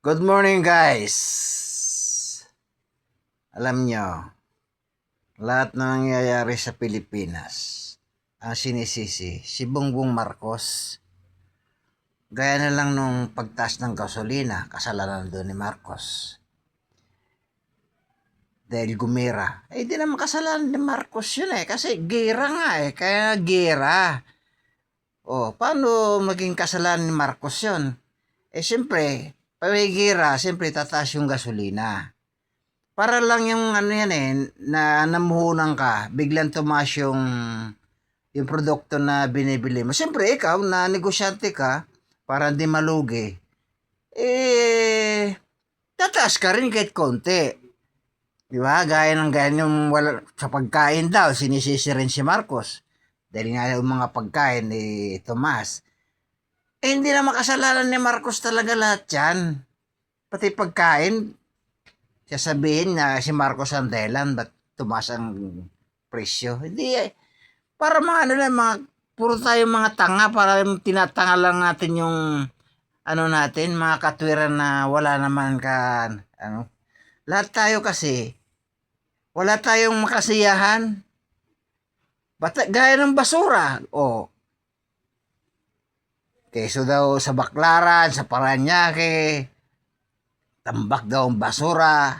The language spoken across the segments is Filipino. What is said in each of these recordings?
Good morning guys! Alam nyo, lahat na nangyayari sa Pilipinas, ang sinisisi, si Bongbong Marcos. Gaya na lang nung pagtaas ng gasolina, kasalanan doon ni Marcos. Dahil gumera. Di naman kasalanan ni Marcos yun kasi gera nga kaya gera. Paano maging kasalanan ni Marcos yun? Siyempre, pawigira, siyempre tataas yung gasolina. Para lang yung na namuhunan ka, biglang tumaas yung produkto na binibili mo. Siyempre ikaw na negosyante ka, para hindi malugi, tataas ka rin kahit konti. Diba? Gaya yung sa pagkain daw, sinisisi rin si Marcos. Dahil nga yung mga pagkain, tumaas. Hindi na makasalanan ni Marcos talaga lahat yan. Pati pagkain, sasabihin na si Marcos ang dahilan, ba't tumaas ang presyo? Hindi para puro tayo mga tanga, para tinatanga lang natin yung natin, mga katwiran na wala naman lahat tayo kasi, wala tayong makasiyahan. Gaya ng basura, keso daw sa Baclaran, sa Paranaque, tambak daw ang basura.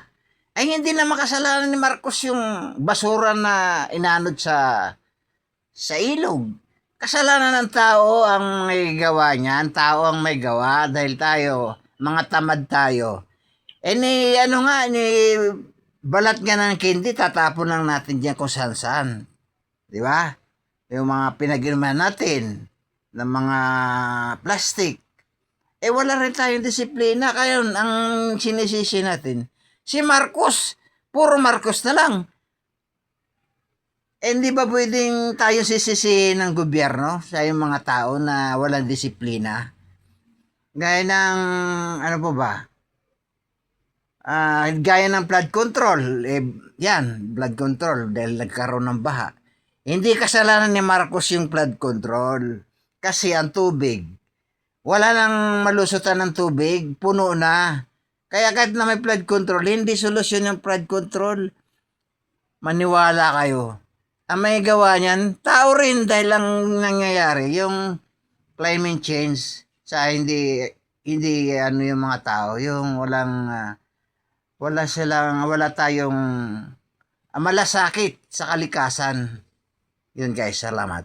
Hindi na makasalanan ni Marcos yung basura na inanod sa ilog. Kasalanan ng tao ang may gawa niyan. Tao ang may gawa dahil tayo, mga tamad tayo. Balat nga ng candy, tatapon lang natin dyan kung saan-saan. Di ba? Yung mga pinag-inuman natin ng mga plastic. Wala rin tayong disiplina. Kaya ang sinisisi natin, si Marcos, puro Marcos na lang. Hindi ba pwedeng tayo sisisihin ng gobyerno sa yung mga tao na walang disiplina? Gaya ng, gaya ng flood control. Flood control dahil nagkaroon ng baha. Hindi kasalanan ni Marcos yung flood control. Kasi ang tubig, wala nang malusutan ng tubig, puno na. Kaya kahit na may flood control, hindi solusyon yung flood control. Maniwala kayo. Ang may gawa niyan, tao rin dahil lang nangyayari yung climate change sa hindi yung mga tao, yung wala tayong malasakit sa kalikasan. Yun guys, salamat.